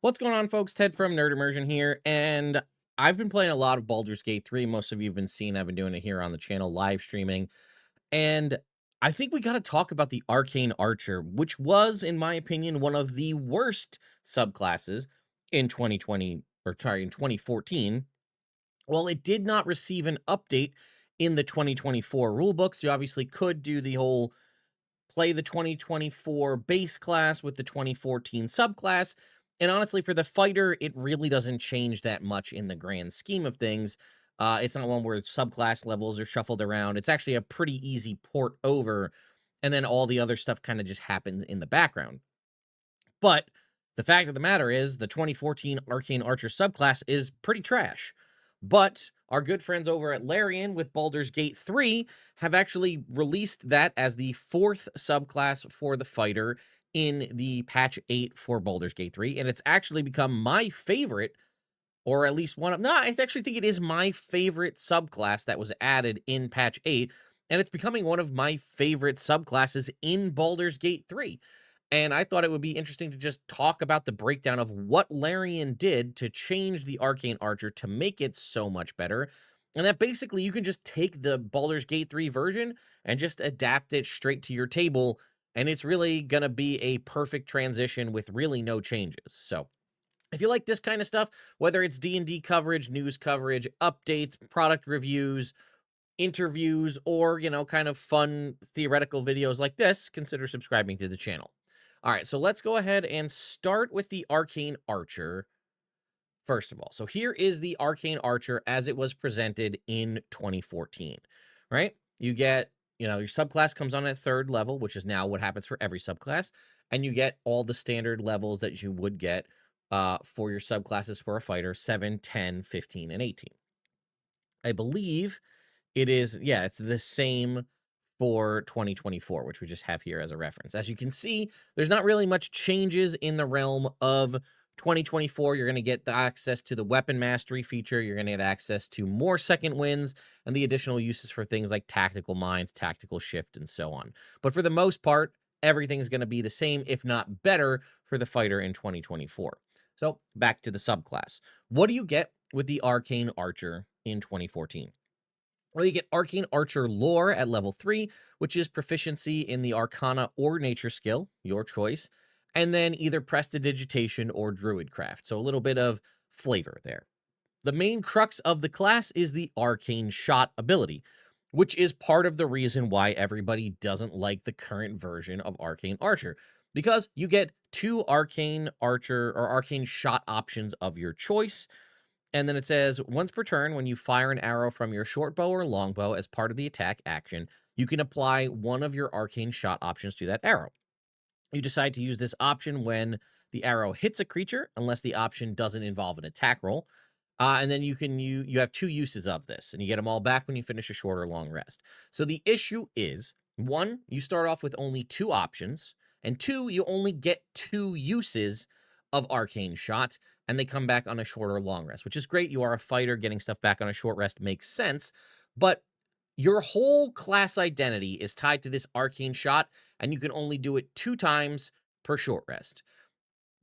What's going on, folks? Ted from Nerd Immersion here, and I've been playing a lot of Baldur's Gate 3. Most of you have been seeing I've been doing it here on the channel, live streaming. And I think we got to talk about the Arcane Archer, which was, in my opinion, one of the worst subclasses in 2020, or sorry, in 2014. Well, it did not receive an update in the 2024 rulebooks. You obviously could do the whole play the 2024 base class with the 2014 subclass. And honestly, for the fighter, it really doesn't change that much in the grand scheme of things. It's not one where subclass levels are shuffled around. It's actually a pretty easy port over, and then all the other stuff kind of just happens in the background. But the fact of the matter is, the 2014 Arcane Archer subclass is pretty trash. But our good friends over at Larian with Baldur's Gate 3 have actually released that as the fourth subclass for the fighter in the patch 8 for Baldur's Gate 3. And it's actually become my favorite, or at least one of, no, I actually think it is my favorite subclass that was added in patch 8. And it's becoming one of my favorite subclasses in Baldur's Gate 3. And I thought it would be interesting to just talk about the breakdown of what Larian did to change the Arcane Archer to make it so much better. And that basically you can just take the Baldur's Gate 3 version and just adapt it straight to your table. And it's really going to be a perfect transition with really no changes. So if you like this kind of stuff, whether it's D&D coverage, news coverage, updates, product reviews, interviews, or, kind of fun theoretical videos like this, consider subscribing to the channel. All right, so let's go ahead and start with the Arcane Archer first of all. So here is the Arcane Archer as it was presented in 2014, right? You get, your subclass comes on at 3rd level, which is now what happens for every subclass, and you get all the standard levels that you would get for your subclasses for a fighter: 7, 10, 15, and 18. I believe it is, yeah, it's the same for 2024, which we just have here as a reference. As you can see, there's not really much changes in the realm of 2024. You're going to get the access to the weapon mastery feature. You're going to get access to more second winds and the additional uses for things like tactical mind, tactical shift, and so on. But for the most part, everything's going to be the same, if not better, for the fighter in 2024. So back to the subclass. What do you get with the Arcane Archer in 2014? Well, you get Arcane Archer Lore at level 3, which is proficiency in the Arcana or Nature skill, your choice, and then either Prestidigitation or Druidcraft, so a little bit of flavor there. The main crux of the class is the Arcane Shot ability, which is part of the reason why everybody doesn't like the current version of Arcane Archer, because you get 2 Arcane Archer or Arcane Shot options of your choice. And then it says, once per turn, when you fire an arrow from your short bow or longbow as part of the attack action, you can apply one of your arcane shot options to that arrow. You decide to use this option when the arrow hits a creature, unless the option doesn't involve an attack roll. And then you have 2 uses of this, and you get them all back when you finish a short or long rest. So the issue is, 1, you start off with only 2 options, and 2, you only get 2 uses of arcane shot, and they come back on a short or long rest, which is great. You are a fighter, getting stuff back on a short rest makes sense, but your whole class identity is tied to this arcane shot, and you can only do it 2 times per short rest.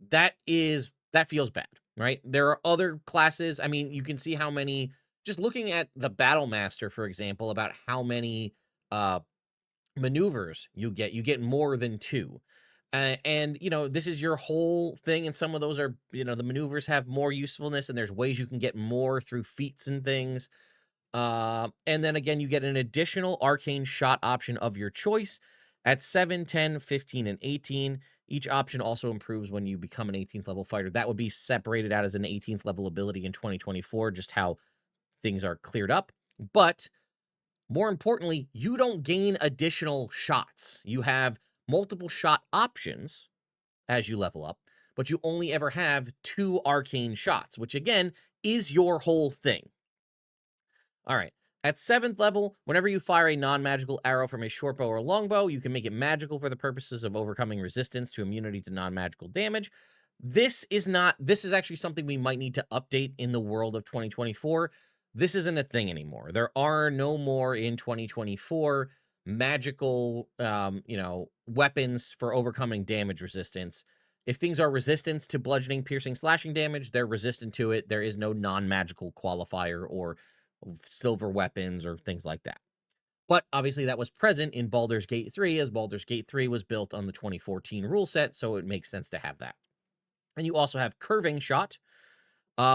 That feels bad, right? There are other classes. I mean, you can see how many, just looking at the Battle Master, for example, about how many maneuvers you get more than 2. And this is your whole thing, and some of those are, the maneuvers have more usefulness, and there's ways you can get more through feats and things. And then again, you get an additional arcane shot option of your choice at 7, 10, 15, and 18. Each option also improves when you become an 18th level fighter. That would be separated out as an 18th level ability in 2024, just how things are cleared up. But more importantly, you don't gain additional shots. You have multiple shot options as you level up, but you only ever have 2 arcane shots, which again is your whole thing. All right. At 7th level, whenever you fire a non-magical arrow from a short bow or longbow, you can make it magical for the purposes of overcoming resistance to immunity to non-magical damage. This is actually something we might need to update in the world of 2024. This isn't a thing anymore. There are no more in 2024 magical, weapons for overcoming damage resistance. If things are resistant to bludgeoning, piercing, slashing damage, they're resistant to it. There is no non-magical qualifier or silver weapons or things like that. But obviously that was present in Baldur's Gate 3, as Baldur's Gate 3 was built on the 2014 rule set, so it makes sense to have that. And you also have Curving Shot,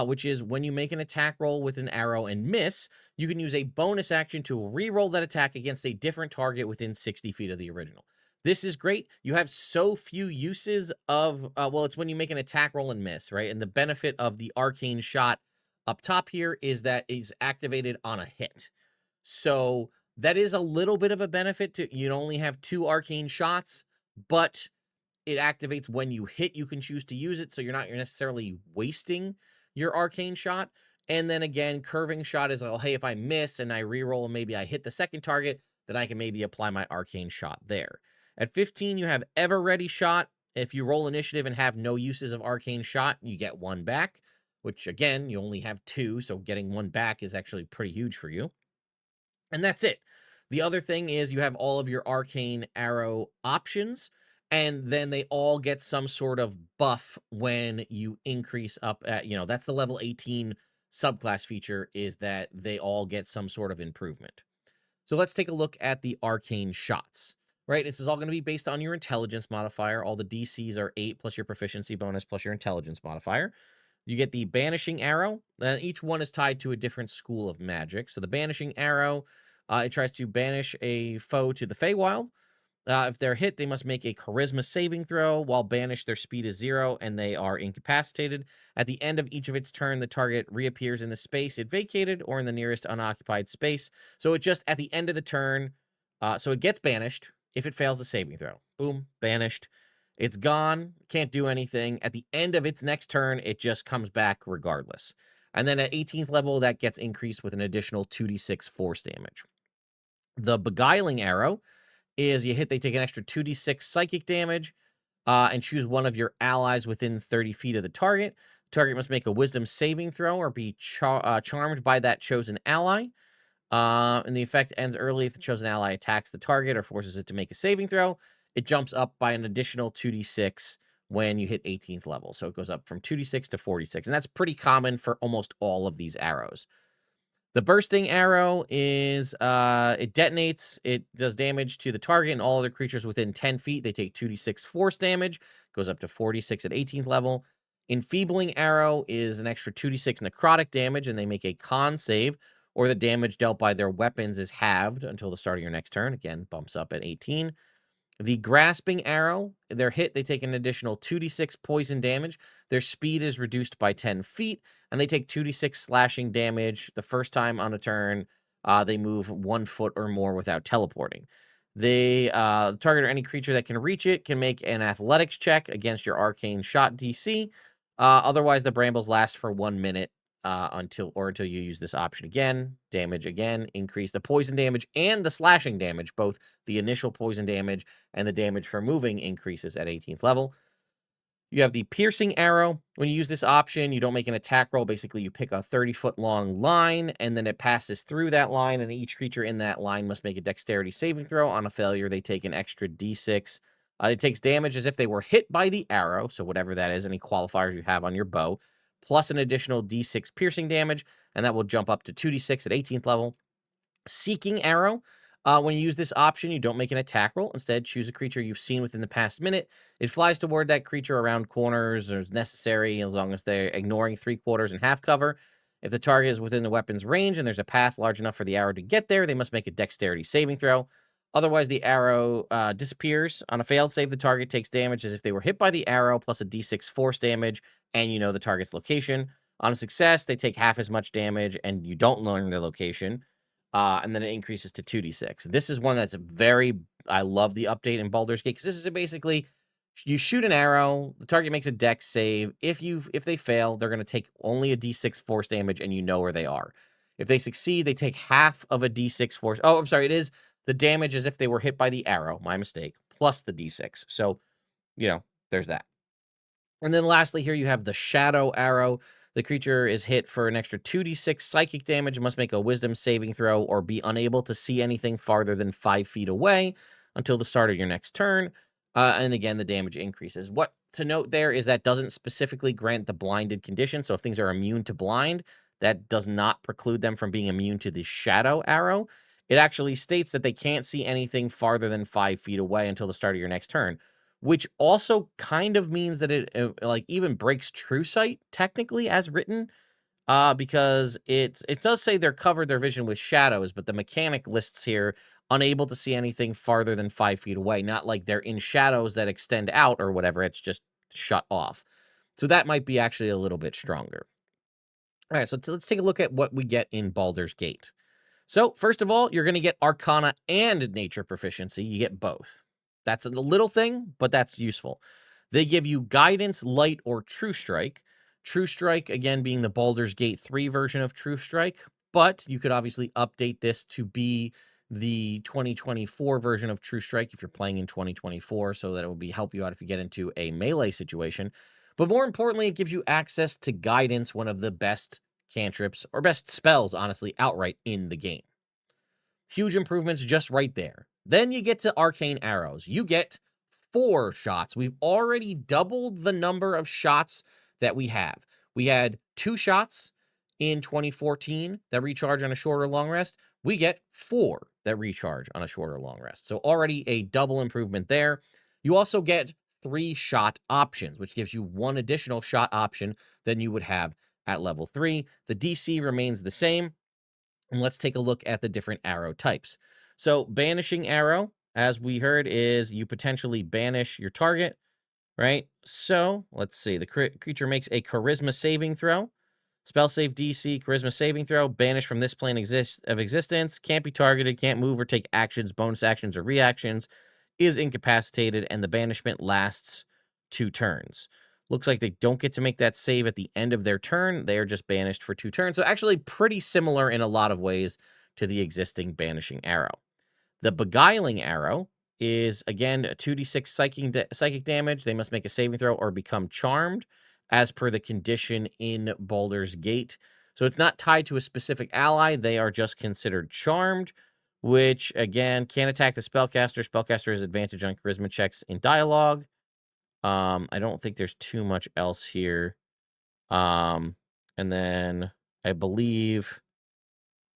which is when you make an attack roll with an arrow and miss, you can use a bonus action to re-roll that attack against a different target within 60 feet of the original. This is great. You have so few uses of, well, it's when you make an attack roll and miss, right? And the benefit of the Arcane Shot up top here is that it's activated on a hit. So that is a little bit of a benefit to, you only have 2 Arcane Shots, but it activates when you hit. You can choose to use it, so you're not necessarily wasting your Arcane Shot. And then again, Curving Shot is, oh, hey, if I miss and I reroll and maybe I hit the second target, then I can maybe apply my Arcane Shot there. At 15, you have Ever Ready Shot. If you roll initiative and have no uses of Arcane Shot, you get 1 back, which again, you only have 2, so getting 1 back is actually pretty huge for you. And that's it. The other thing is you have all of your Arcane Arrow options, and then they all get some sort of buff when you increase up at, that's the level 18 subclass feature, is that they all get some sort of improvement. So let's take a look at the Arcane Shots, right? This is all going to be based on your intelligence modifier. All the DCs are 8 plus your proficiency bonus plus your intelligence modifier. You get the Banishing Arrow. Each one is tied to a different school of magic. So the Banishing Arrow, it tries to banish a foe to the Feywild. If they're hit, they must make a charisma saving throw. While banished, their speed is 0 and they are incapacitated. At the end of each of its turn, the target reappears in the space it vacated or in the nearest unoccupied space. So it just, at the end of the turn, so it gets banished if it fails the saving throw. Boom, banished. It's gone, can't do anything. At the end of its next turn, it just comes back regardless. And then at 18th level, that gets increased with an additional 2d6 force damage. The Beguiling Arrow is you hit, they take an extra 2d6 psychic damage, and choose one of your allies within 30 feet of the target. Target must make a wisdom saving throw or be charmed by that chosen ally. And the effect ends early if the chosen ally attacks the target or forces it to make a saving throw. It jumps up by an additional 2d6 when you hit 18th level. So it goes up from 2d6 to 46. And that's pretty common for almost all of these arrows. The Bursting Arrow is, it detonates, it does damage to the target and all other creatures within 10 feet. They take 2d6 force damage, goes up to 46 at 18th level. Enfeebling Arrow is an extra 2d6 necrotic damage, and they make a con save, or the damage dealt by their weapons is halved until the start of your next turn. Again, bumps up at 18. The Grasping Arrow, they're hit, they take an additional 2d6 poison damage. Their speed is reduced by 10 feet, and they take 2d6 slashing damage the first time on a turn. They move 1 foot or more without teleporting. The target or any creature that can reach it can make an athletics check against your Arcane Shot DC. Otherwise, the brambles last for 1 minute until you use this option again. Damage again, increase the poison damage and the slashing damage. Both the initial poison damage and the damage for moving increases at 18th level. You have the Piercing Arrow. When you use this option, you don't make an attack roll. Basically, you pick a 30-foot long line, and then it passes through that line, and each creature in that line must make a dexterity saving throw. On a failure, they take an extra d6. It takes damage as if they were hit by the arrow, so whatever that is, any qualifiers you have on your bow, plus an additional d6 piercing damage, and that will jump up to 2d6 at 18th level. Seeking Arrow. When you use this option, you don't make an attack roll. Instead, choose a creature you've seen within the past minute. It flies toward that creature around corners as necessary, as long as they're ignoring 3/4 and half cover. If the target is within the weapon's range and there's a path large enough for the arrow to get there, they must make a dexterity saving throw. Otherwise, the arrow disappears. On a failed save, the target takes damage as if they were hit by the arrow, plus a d6 force damage, and you know the target's location. On a success, they take half as much damage, and you don't learn their location. And then it increases to 2d6. This is one that's I love the update in Baldur's Gate, because this is basically, you shoot an arrow, the target makes a dex save. If they fail, they're going to take only a d6 force damage, and you know where they are. If they succeed, they take half of a d6 force. Oh, I'm sorry, it is the damage as if they were hit by the arrow, my mistake, plus the d6. So, there's that. And then lastly here, you have the Shadow Arrow. The creature is hit for an extra 2d6 psychic damage and must make a wisdom saving throw or be unable to see anything farther than 5 feet away until the start of your next turn. And again, the damage increases. What to note there is that doesn't specifically grant the blinded condition. So if things are immune to blind, that does not preclude them from being immune to the shadow arrow. It actually states that they can't see anything farther than 5 feet away until the start of your next turn, which also kind of means that it like even breaks true sight technically as written, because it does say they're covered their vision with shadows, but the mechanic lists here unable to see anything farther than 5 feet away. Not like they're in shadows that extend out or whatever. It's just shut off. So that might be actually a little bit stronger. All right, so let's take a look at what we get in Baldur's Gate. So first of all, you're going to get Arcana and Nature proficiency. You get both. That's a little thing, but that's useful. They give you Guidance, Light, or True Strike. True Strike, again, being the Baldur's Gate 3 version of True Strike, but you could obviously update this to be the 2024 version of True Strike if you're playing in 2024, so that it will help you out if you get into a melee situation. But more importantly, it gives you access to Guidance, one of the best cantrips, or best spells, honestly, outright in the game. Huge improvements just right there. Then you get to Arcane Arrows. You get 4 shots. We've already doubled the number of shots that we have. We had 2 shots in 2014 that recharge on a short or long rest. We get 4 that recharge on a short or long rest. So already a double improvement there. You also get 3 shot options, which gives you 1 additional shot option than you would have at level 3. The DC remains the same. And let's take a look at the different arrow types. So Banishing Arrow, as we heard, is you potentially banish your target, right? So let's see. The creature makes a Charisma saving throw. Spell save DC, Charisma saving throw. Banish from this plane of existence. Can't be targeted, can't move or take actions, bonus actions, or reactions. Is incapacitated, and the banishment lasts 2 turns. Looks like they don't get to make that save at the end of their turn. They are just banished for 2 turns. So actually pretty similar in a lot of ways to the existing Banishing Arrow. The Beguiling Arrow is, again, a 2d6 psychic damage. They must make a saving throw or become charmed as per the condition in Baldur's Gate. So it's not tied to a specific ally. They are just considered charmed, which, again, can't attack the spellcaster. Spellcaster has advantage on charisma checks in dialogue. I don't think there's too much else here. And then I believe,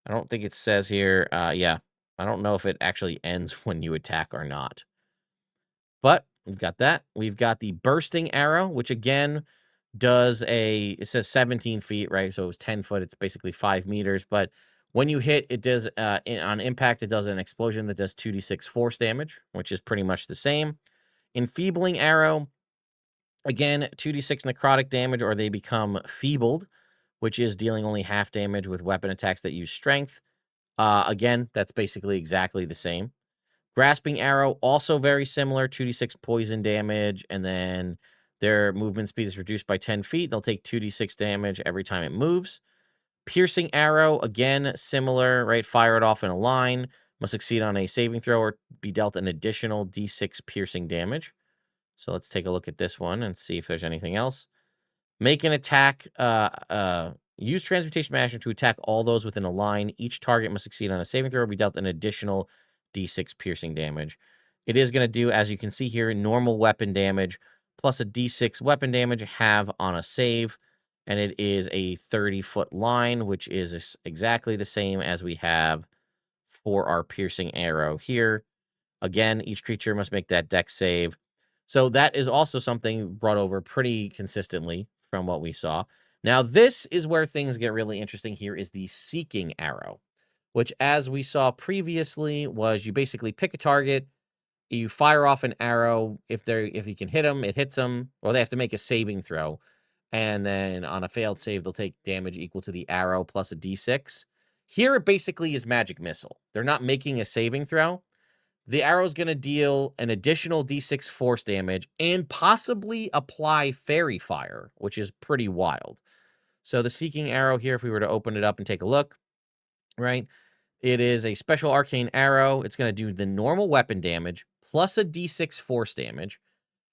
I don't think it says here, yeah, I don't know if it actually ends when you attack or not. But we've got that. We've got the Bursting Arrow, which again it says 17 feet, right? So it was 10 foot. It's basically 5 meters. But when you hit, it does, on impact, it does an explosion that does 2d6 force damage, which is pretty much the same. Enfeebling Arrow, again, 2d6 necrotic damage, or they become feebled, which is dealing only half damage with weapon attacks that use strength. Again, that's basically exactly the same. Grasping Arrow, also very similar, 2d6 poison damage, and then their movement speed is reduced by 10 feet. They'll take 2d6 damage every time it moves. Piercing Arrow, again, similar, right? Fire it off in a line. Must succeed on a saving throw or be dealt an additional d6 piercing damage. So let's take a look at this one and see if there's anything else. Make an attack. Use Transmutation Master to attack all those within a line. Each target must succeed on a saving throw or be dealt an additional d6 piercing damage. It is going to do, as you can see here, normal weapon damage plus a d6 weapon damage have on a save. And it is a 30-foot line, which is exactly the same as we have for our Piercing Arrow here. Again, each creature must make that dex save. So that is also something brought over pretty consistently from what we saw. Now, this is where things get really interesting here, is the Seeking Arrow, which, as we saw previously, was you basically pick a target, you fire off an arrow. If you can hit them, it hits them, or they have to make a saving throw. And then on a failed save, they'll take damage equal to the arrow plus a d6. Here, it basically is Magic Missile. They're not making a saving throw. The arrow's going to deal an additional d6 force damage and possibly apply Fairy Fire, which is pretty wild. So the Seeking Arrow here, if we were to open it up and take a look, right? It is a special arcane arrow. It's going to do the normal weapon damage plus a d6 force damage.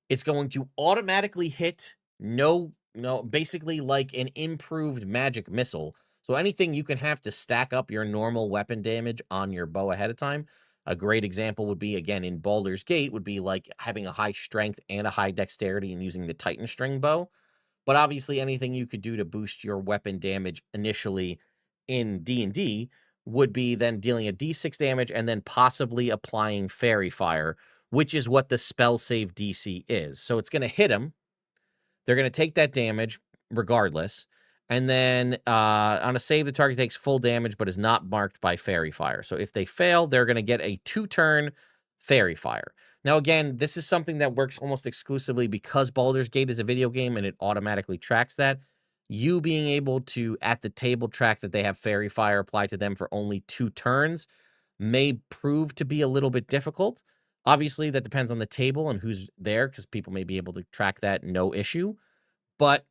It's going to automatically hit basically like an improved Magic Missile. So anything you can have to stack up your normal weapon damage on your bow ahead of time, A great example would be, again, in Baldur's Gate, would be like having a high strength and a high dexterity and using the Titan string bow. But obviously, anything you could do to boost your weapon damage initially in D&D would be then dealing a D6 damage and then possibly applying Fairy Fire, which is what the spell save DC is. So it's going to hit him. They're going to take that damage regardless. And then on a save, the target takes full damage but is not marked by Fairy Fire. So if they fail, they're going to get a 2-turn Fairy Fire. Now, again, this is something that works almost exclusively because Baldur's Gate is a video game and it automatically tracks that. You being able to, at the table, track that they have Fairy Fire applied to them for only 2 turns may prove to be a little bit difficult. Obviously, that depends on the table and who's there, because people may be able to track that no issue. But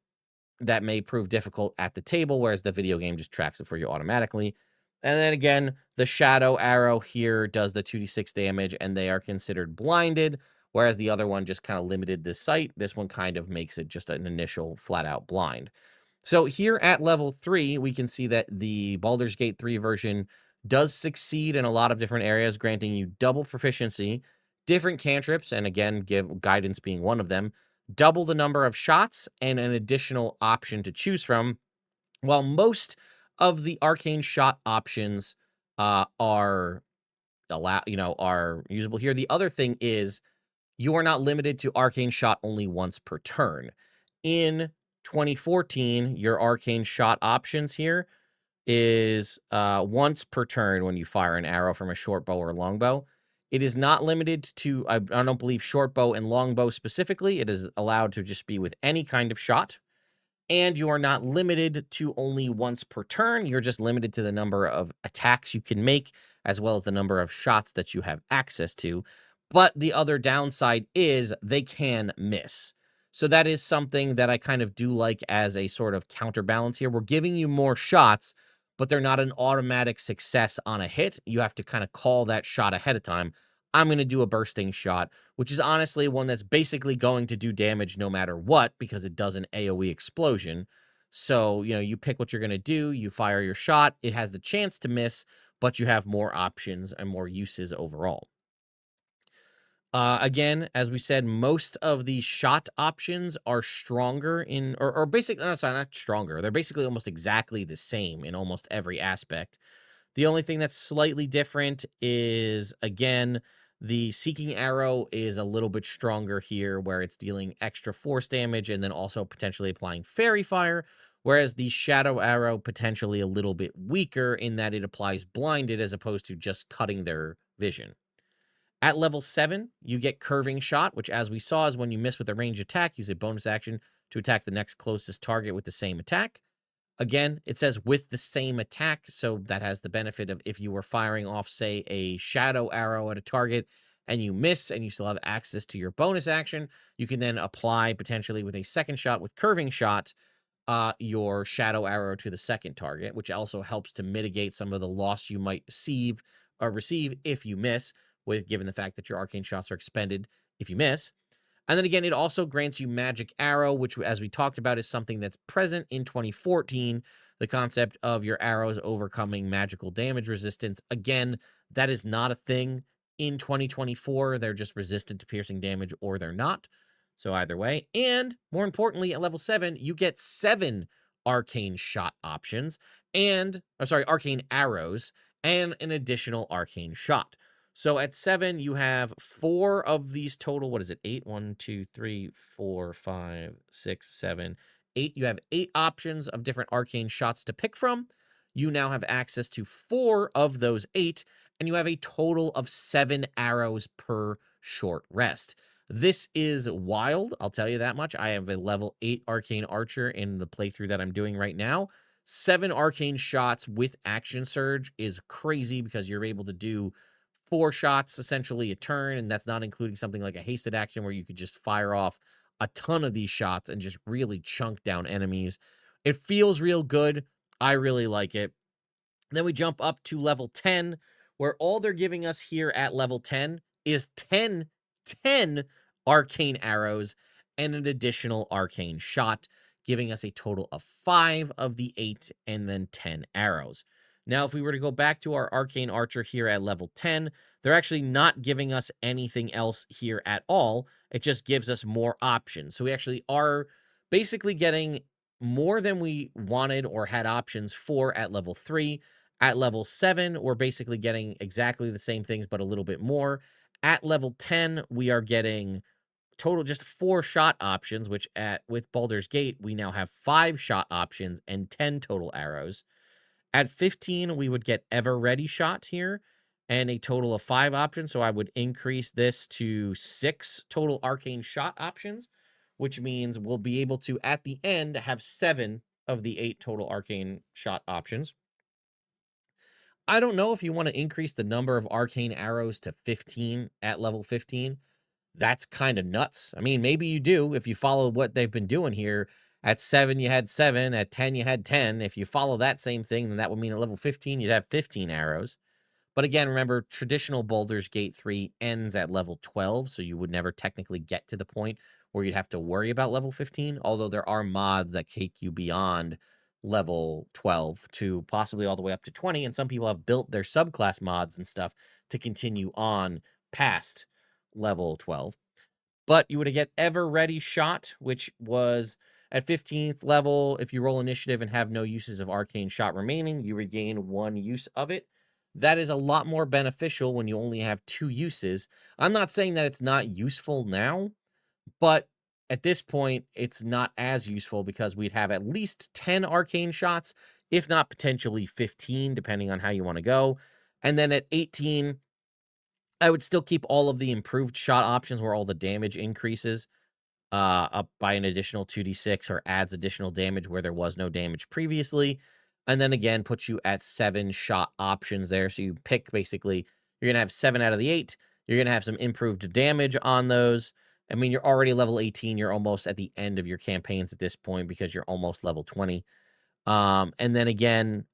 that may prove difficult at the table, whereas the video game just tracks it for you automatically. And then again, the Shadow Arrow here does the 2d6 damage, and they are considered blinded, whereas the other one just kind of limited the sight. This one kind of makes it just an initial flat-out blind. So here at level 3, we can see that the Baldur's Gate 3 version does succeed in a lot of different areas, granting you double proficiency, different cantrips, and again, give guidance being one of them, double the number of shots, and an additional option to choose from. While most of the arcane shot options are usable here, the other thing is you are not limited to arcane shot only once per turn. In 2014, your arcane shot options here is once per turn when you fire an arrow from a short bow or longbow. It is not limited to, I don't believe, short bow and longbow specifically. It is allowed to just be with any kind of shot. And you are not limited to only once per turn. You're just limited to the number of attacks you can make, as well as the number of shots that you have access to. But the other downside is they can miss. So that is something that I kind of do like as a sort of counterbalance here. We're giving you more shots, but they're not an automatic success on a hit. You have to kind of call that shot ahead of time. I'm going to do a bursting shot, which is honestly one that's basically going to do damage no matter what, because it does an AoE explosion. So, you pick what you're going to do, you fire your shot, it has the chance to miss, but you have more options and more uses overall. Again, as we said, most of the shot options are stronger or basically, no, sorry, not stronger. They're basically almost exactly the same in almost every aspect. The only thing that's slightly different is, again, the Seeking Arrow is a little bit stronger here, where it's dealing extra force damage and then also potentially applying Fairy Fire, whereas the Shadow Arrow potentially a little bit weaker in that it applies blinded as opposed to just cutting their vision. At level 7, you get Curving Shot, which, as we saw, is when you miss with a ranged attack, use a bonus action to attack the next closest target with the same attack. Again, it says with the same attack, so that has the benefit of if you were firing off, say, a Shadow Arrow at a target and you miss and you still have access to your bonus action, you can then apply potentially with a second shot with Curving Shot your Shadow Arrow to the second target, which also helps to mitigate some of the loss you might receive if you miss, given the fact that your arcane shots are expended if you miss. And then again, it also grants you Magic Arrow, which, as we talked about, is something that's present in 2014, the concept of your arrows overcoming magical damage resistance. Again, that is not a thing in 2024. They're just resistant to piercing damage, or they're not. So either way. And more importantly, at level 7, you get 7 arcane shot options arcane arrows and an additional arcane shot. So at 7, you have 4 of these total. What is it? 8, 1, 2, 3, 4, 5, 6, 7, 8. You have 8 options of different arcane shots to pick from. You now have access to 4 of those 8, and you have a total of 7 arrows per short rest. This is wild, I'll tell you that much. I have a level 8 Arcane Archer in the playthrough that I'm doing right now. 7 arcane shots with Action Surge is crazy, because you're able to do 4 shots essentially a turn, and that's not including something like a hasted action where you could just fire off a ton of these shots and just really chunk down enemies. It feels real good. I really like it. Then we jump up to level 10, where all they're giving us here at level 10 is 10 arcane arrows and an additional arcane shot, giving us a total of 5 of the 8 and then 10 arrows. Now, if we were to go back to our Arcane Archer here at level 10, they're actually not giving us anything else here at all. It just gives us more options. So we actually are basically getting more than we wanted or had options for at level 3. At level 7, we're basically getting exactly the same things, but a little bit more. At level 10, we are getting total just 4 shot options, which with Baldur's Gate, we now have 5 shot options and 10 total arrows. At 15, we would get Ever Ready shot here and a total of 5 options. So I would increase this to 6 total arcane shot options, which means we'll be able to, at the end, have 7 of the 8 total arcane shot options. I don't know if you want to increase the number of arcane arrows to 15 at level 15. That's kind of nuts. I mean, maybe you do if you follow what they've been doing here. At 7, you had 7. At 10, you had 10. If you follow that same thing, then that would mean at level 15, you'd have 15 arrows. But again, remember, traditional Baldur's Gate 3 ends at level 12, so you would never technically get to the point where you'd have to worry about level 15, although there are mods that take you beyond level 12 to possibly all the way up to 20, and some people have built their subclass mods and stuff to continue on past level 12. But you would get Ever Ready Shot, which was at 15th level. If you roll initiative and have no uses of Arcane Shot remaining, you regain 1 use of it. That is a lot more beneficial when you only have 2 uses. I'm not saying that it's not useful now, but at this point, it's not as useful because we'd have at least 10 Arcane Shots, if not potentially 15, depending on how you want to go. And then at 18, I would still keep all of the improved shot options where all the damage increases up by an additional 2d6 or adds additional damage where there was no damage previously. And then again, puts you at 7 shot options there. So you pick basically, you're going to have 7 out of the 8. You're going to have some improved damage on those. I mean, you're already level 18. You're almost at the end of your campaigns at this point because you're almost level 20. And then again,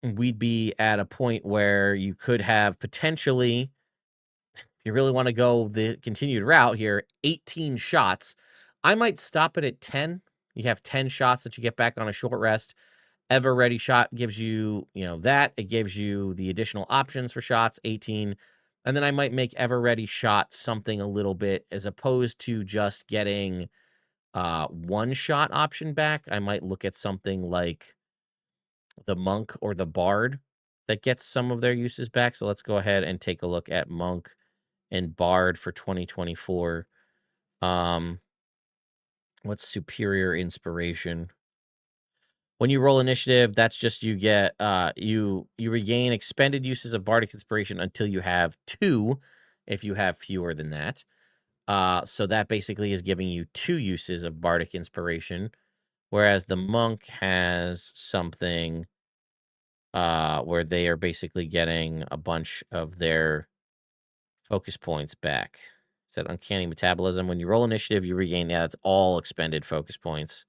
we'd be at a point where you could have potentially, if you really want to go the continued route here, 18 shots. I might stop it at 10. You have 10 shots that you get back on a short rest. Ever Ready Shot gives you, that. It gives you the additional options for shots, 18. And then I might make Ever Ready Shot something a little bit, as opposed to just getting 1 shot option back. I might look at something like the Monk or the Bard that gets some of their uses back. So let's go ahead and take a look at Monk and Bard for 2024. What's Superior Inspiration? When you roll initiative, that's just you get you regain expended uses of Bardic Inspiration until you have 2, if you have fewer than that. So that basically is giving you 2 uses of Bardic Inspiration, whereas the Monk has something where they are basically getting a bunch of their focus points back. Is that Uncanny Metabolism? When you roll initiative, you regain, yeah, that's all expended focus points.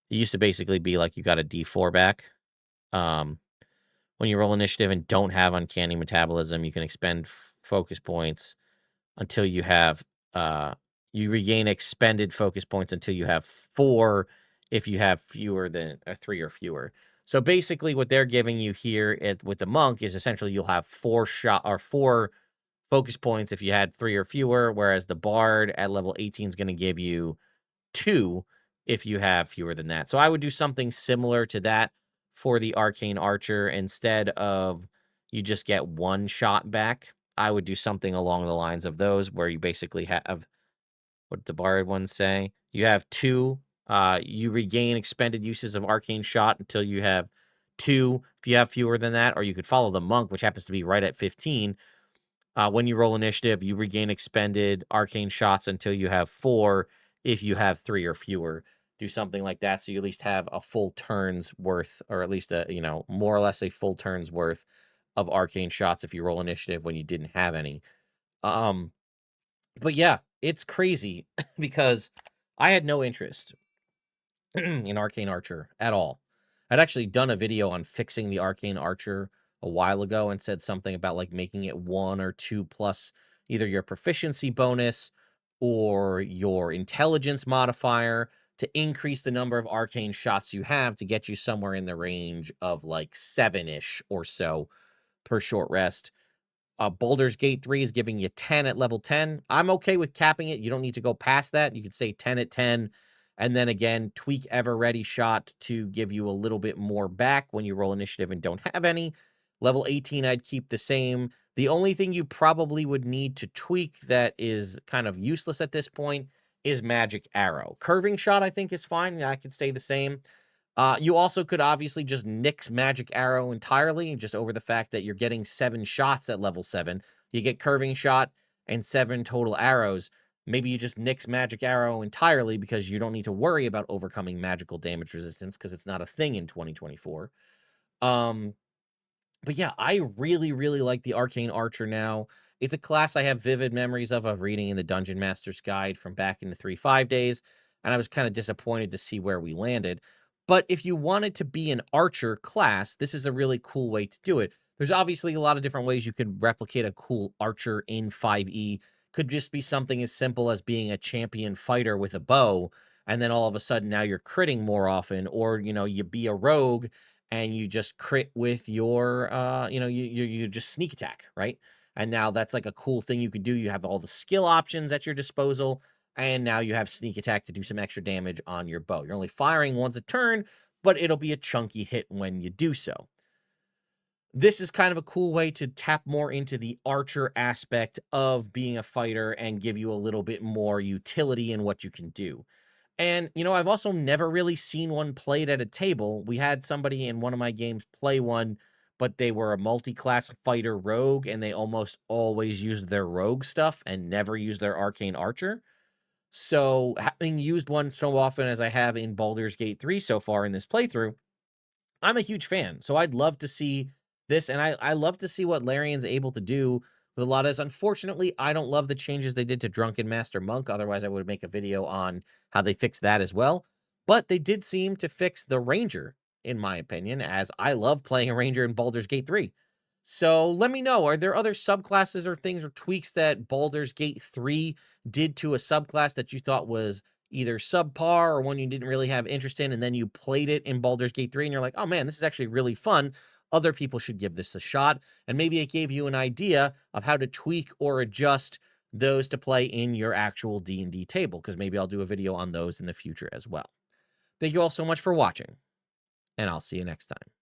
It used to basically be like you got a D4 back. When you roll initiative and don't have Uncanny Metabolism, you can expend focus points until you have, you regain expended focus points until you have 4 if you have fewer than 3 or fewer. So basically what they're giving you here with the Monk is essentially you'll have 4 focus points if you had 3 or fewer, whereas the Bard at level 18 is going to give you 2 if you have fewer than that. So I would do something similar to that for the Arcane Archer. Instead of you just get 1 shot back, I would do something along the lines of those where you basically have, what did the Bard one say? You have 2. You regain expended uses of Arcane Shot until you have 2 if you have fewer than that, or you could follow the Monk, which happens to be right at 15. When you roll initiative, you regain expended arcane shots until you have 4 if you have 3 or fewer. Do something like that so you at least have a full turn's worth, or at least more or less a full turn's worth of arcane shots if you roll initiative when you didn't have any. But yeah, it's crazy because I had no interest in Arcane Archer at all. I'd actually done a video on fixing the Arcane Archer a while ago and said something about like making it 1 or 2 plus either your proficiency bonus or your intelligence modifier to increase the number of arcane shots you have to get you somewhere in the range of like 7-ish or so per short rest. Baldur's Gate 3 is giving you 10 at level 10. I'm okay with capping it. You don't need to go past that. You could say 10 at 10, and then again, tweak Ever Ready Shot to give you a little bit more back when you roll initiative and don't have any. Level 18, I'd keep the same. The only thing you probably would need to tweak that is kind of useless at this point is Magic Arrow. Curving Shot, I think, is fine. I could stay the same. You also could obviously just nix Magic Arrow entirely, just over the fact that you're getting 7 shots at level 7. You get Curving Shot and 7 total arrows. Maybe you just nix Magic Arrow entirely because you don't need to worry about overcoming magical damage resistance because it's not a thing in 2024. But yeah, I really, really like the Arcane Archer now. It's a class I have vivid memories of reading in the Dungeon Master's Guide from back in the 3.5 days, and I was kind of disappointed to see where we landed. But if you wanted to be an archer class, this is a really cool way to do it. There's obviously a lot of different ways you could replicate a cool archer in 5e. Could just be something as simple as being a champion fighter with a bow, and then all of a sudden now you're critting more often, or, you be a rogue and you just crit with your, you just sneak attack, right? And now that's like a cool thing you could do. You have all the skill options at your disposal, and now you have sneak attack to do some extra damage on your bow. You're only firing once a turn, but it'll be a chunky hit when you do so. This is kind of a cool way to tap more into the archer aspect of being a fighter and give you a little bit more utility in what you can do. And, I've also never really seen one played at a table. We had somebody in one of my games play one, but they were a multi-class fighter rogue, and they almost always used their rogue stuff and never used their Arcane Archer. So, having used one so often as I have in Baldur's Gate 3 so far in this playthrough, I'm a huge fan. So I'd love to see this, and I love to see what Larian's able to do with a lot of this. Unfortunately, I don't love the changes they did to Drunken Master Monk. Otherwise, I would make a video on how they fixed that as well. But they did seem to fix the Ranger, in my opinion, as I love playing a Ranger in Baldur's Gate 3. So let me know, are there other subclasses or things or tweaks that Baldur's Gate 3 did to a subclass that you thought was either subpar or one you didn't really have interest in, and then you played it in Baldur's Gate 3 and you're like, oh man, this is actually really fun. Other people should give this a shot. And maybe it gave you an idea of how to tweak or adjust those to play in your actual D&D table, because maybe I'll do a video on those in the future as well. Thank you all so much for watching, and I'll see you next time.